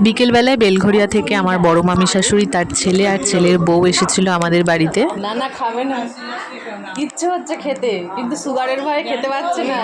বিকেলবেলায় বেলঘরিয়া থেকে আমার বড় মামি শাশুড়ি, তার ছেলে আর ছেলের বউ এসেছিল আমাদের বাড়িতে। না না খাবে না, ইচ্ছে হচ্ছে খেতে কিন্তু সুগারের ভয়ে খেতে পারছে না।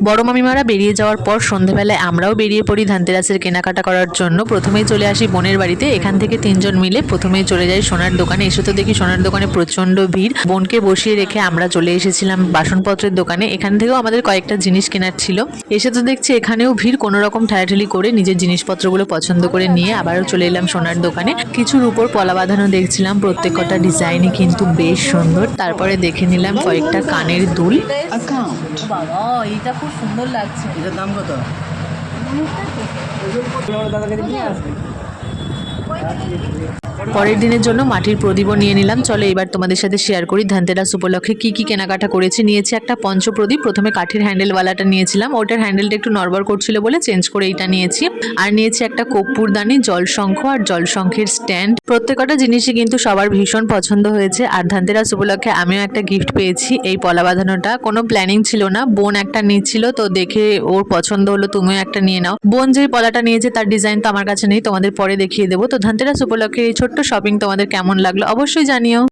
বড় মামিমারা বেরিয়ে যাওয়ার পর সন্ধেবেলায় আমরাও বেরিয়ে পড়ি ধানতেরাসের কেনাকাটা করার জন্য। প্রথমেই চলে আসি বোনের বাড়িতে। এখান থেকে তিনজন মিলে প্রথমেই চলে যাই সোনার দোকানে। এসে তো দেখি সোনার দোকানে প্রচণ্ড ভিড়। বোনকে বসিয়ে রেখে আমরা চলে এসেছিলাম বাসনপত্রের দোকানে। এখান থেকেও আমাদের কয়েকটা জিনিস কেনার ছিল। এসে তো দেখছি এখানেও ভিড়। কোনো রকম ঠেলাঠেলি করে নিজের জিনিসপত্রগুলো পছন্দ করে নিয়ে আবারও চলে এলাম সোনার দোকানে। কিছুর উপর পলা বাঁধানো দেখছিলাম, প্রত্যেকটা ডিজাইনই কিন্তু বেশ সুন্দর। তারপরে দেখে নিলাম কয়েকটা কানের দুল। বাবা এইটা খুব সুন্দর লাগছে। এটার দাম কত? পরের দিনের জন্য মাটির প্রদীপও নিয়ে নিলাম। চলো এবার তোমাদের সাথে শেয়ার করি ধানতেরাস উপলক্ষে কি কি কেনাকাটা করেছি। নিয়েছি একটা পঞ্চপ্রদীপ। প্রথমে কাঠের হ্যান্ডেলওয়ালাটা নিয়েছিলাম, ওটার হ্যান্ডেলটা একটু নড়বড় করছিল বলে চেঞ্জ করে এইটা নিয়েছি। আর নিয়েছি একটা কর্পূরদানি, জলশঙ্খ আর জলশঙ্খের স্ট্যান্ড। প্রত্যেকটা জিনিসই কিন্তু সবার ভীষণ পছন্দ হয়েছে। আর ধানতেরাস উপলক্ষে আমিও একটা গিফট পেয়েছি, এই পলা বাঁধানোটা। কোনো প্ল্যানিং ছিল না, বোন একটা নিচ্ছিল তো দেখে ওর পছন্দ হলো, তুমিও একটা নিয়ে নাও। বোন যে পলাটা নিয়েছে তার ডিজাইন তো আমার কাছে নেই, তোমাদের পরে দেখিয়ে দেবো। তো ধানতেরাস উপলক্ষে এই ছোট্ট শপিং তোমাদের কেমন লাগলো অবশ্যই জানিও।